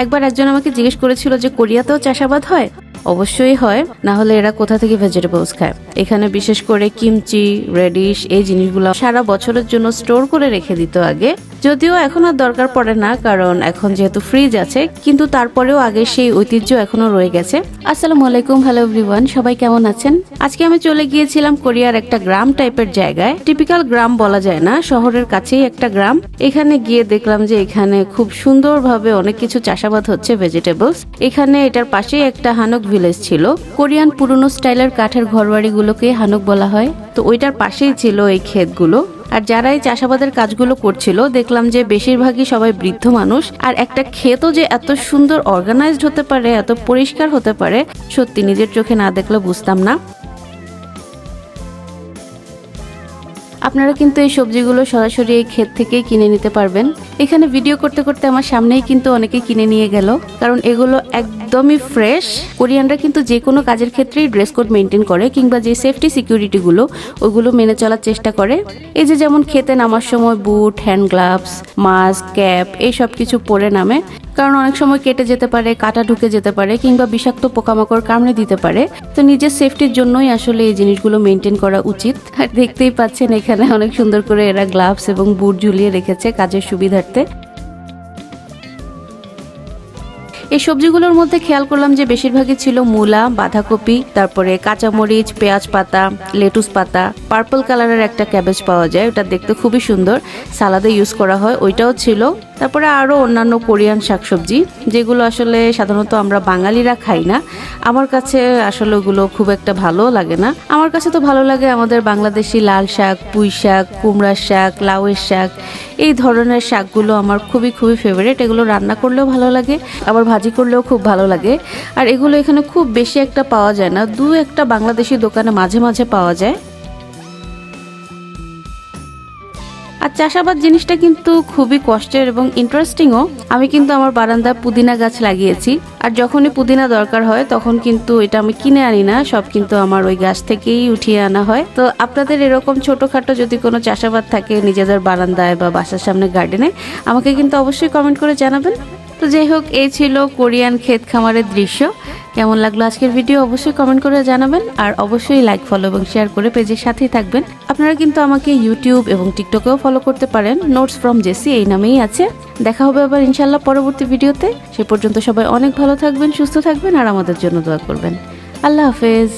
একবার একজন আমাকে জিজ্ঞেস করেছিল যে কোরিয়াতেও চাষাবাদ হয়। অবশ্যই হয়, না হলে এরা কোথা থেকে ভেজিটেবলস খায়। এখানে বিশেষ করে কিমচি, রেডিশ এই জিনিসগুলো সারা বছরের জন্য স্টোর করে রেখে দিত আগে, যদিও এখন আর দরকার পড়ে না কারণ এখন যেহেতু ফ্রিজ আছে, কিন্তু তারপরেও আগে সেই ঐতিহ্য এখনো রয়ে গেছে। আসসালামু আলাইকুম, হ্যালো এভরিওয়ান, সবাই কেমন আছেন? আজকে আমি চলে গিয়েছিলাম কোরিয়ার একটা গ্রাম টাইপের জায়গায়। টিপিক্যাল গ্রাম বলা যায় না, শহরের কাছেই একটা গ্রাম। এখানে গিয়ে দেখলাম যে এখানে খুব সুন্দরভাবে অনেক কিছু চাষাবাদ হচ্ছে, ভেজিটেবলস। এখানে এটার পাশেই একটা হানক ভিলেজ ছিল। কোরিয়ান পুরনো স্টাইলের কাঠের ঘরবাড়িগুলোকে হানক বলা হয়। তো ওইটার পাশেই ছিল এই ক্ষেতগুলো। আর যারা এই চাষাবাদের কাজগুলো করছিল দেখলাম যে বেশিরভাগই সবাই বৃদ্ধ মানুষ। আর একটা ক্ষেতও যে এত সুন্দর অর্গানাইজড হতে পারে, এত পরিষ্কার হতে পারে, সত্যি নিজের চোখে না দেখলে বুঝতাম না। আপনারা কিন্তু এই সবজিগুলো সরাসরি এই ক্ষেত থেকেই কিনে নিতে পারবেন। এখানে ভিডিও করতে করতে আমার সামনেই কিন্তু অনেকে কিনে নিয়ে গেল, কারণ এগুলো একদমই ফ্রেশ। কোরিয়ানরা কিন্তু যে কোনো কাজের ক্ষেত্রেই ড্রেস কোড মেনটেন করে, কিংবা যে সেফটি সিকিউরিটিগুলো ওগুলো মেনে চলার চেষ্টা করে। এই যে যেমন খেতে নামার সময় বুট, হ্যান্ড গ্লাভস, মাস্ক, ক্যাপ এই সব কিছু পরে নামে, কারণ অনেক সময় কেটে যেতে পারে, কাটা ঢুকে যেতে পারে, কিংবা বিষাক্ত পোকামাকড় কামড়ে দিতে পারে। তো নিজের সেফটির জন্যই আসলে এই জিনিসগুলো মেনটেন করা উচিত। আর দেখতেই পাচ্ছেন এখানে অনেক সুন্দর করে এরা গ্লাভস এবং বুট ঝুলিয়ে রেখেছে কাজের সুবিধার্থে। এই সবজিগুলোর মধ্যে খেয়াল করলাম যে বেশিরভাগই ছিল মূলা, বাঁধাকপি, তারপরে কাঁচামরিচ, পেঁয়াজ পাতা, লেটুস পাতা, পার্পল কালারের একটা ক্যাবেজ পাওয়া যায়, ওটা দেখতে খুবই সুন্দর, সালাদে ইউজ করা হয়, ওইটাও ছিল। তারপরে আরও অন্যান্য কোরিয়ান শাকসবজি যেগুলো আসলে সাধারণত আমরা বাঙালিরা খাই না। আমার কাছে আসলে ওগুলো খুব একটা ভালো লাগে না। আমার কাছে তো ভালো লাগে আমাদের বাংলাদেশি লাল শাক, পুঁই শাক, কুমড়ার শাক, লাউয়ের শাক, এই ধরনের শাকগুলো আমার খুবই খুবই ফেভারিট। এগুলো রান্না করলেও ভালো লাগে, আবার ভাজি করলেও খুব ভালো লাগে। আর এগুলো এখানে খুব বেশি একটা পাওয়া যায় না, দু একটা বাংলাদেশি দোকানে মাঝে মাঝে পাওয়া যায়। আর চাষাবাদ জিনিসটা কিন্তু খুবই কষ্টের এবং ইন্টারেস্টিংও। আমি কিন্তু আমার বারান্দায় পুদিনা গাছ লাগিয়েছি, আর যখনই পুদিনা দরকার হয় তখন কিন্তু এটা আমি কিনে আনি না, সব কিন্তু আমার ওই গাছ থেকেই উঠিয়ে আনা হয়। তো আপনাদের এরকম ছোটখাটো যদি কোনো চাষাবাদ থাকে নিজেদের বারান্দায় বা বাসার সামনে গার্ডেনে, আমাকে কিন্তু অবশ্যই কমেন্ট করে জানাবেন। তো যাই হোক, এই ছিল কোরিয়ান ক্ষেত খামারের দৃশ্য। কেমন লাগলো আজকের ভিডিও অবশ্যই কমেন্ট করে জানাবেন, আর অবশ্যই লাইক, ফলো এবং শেয়ার করে পেজের সাথেই থাকবেন। আপনারা কিন্তু আমাকে ইউটিউব এবং টিকটকেও ফলো করতে পারেন, নোটস ফ্রম জেসি এই নামেই আছে। দেখা হবে আবার ইনশাল্লাহ পরবর্তী ভিডিওতে। সে পর্যন্ত সবাই অনেক ভালো থাকবেন, সুস্থ থাকবেন, আর আমাদের জন্য দোয়া করবেন। আল্লাহ হাফেজ।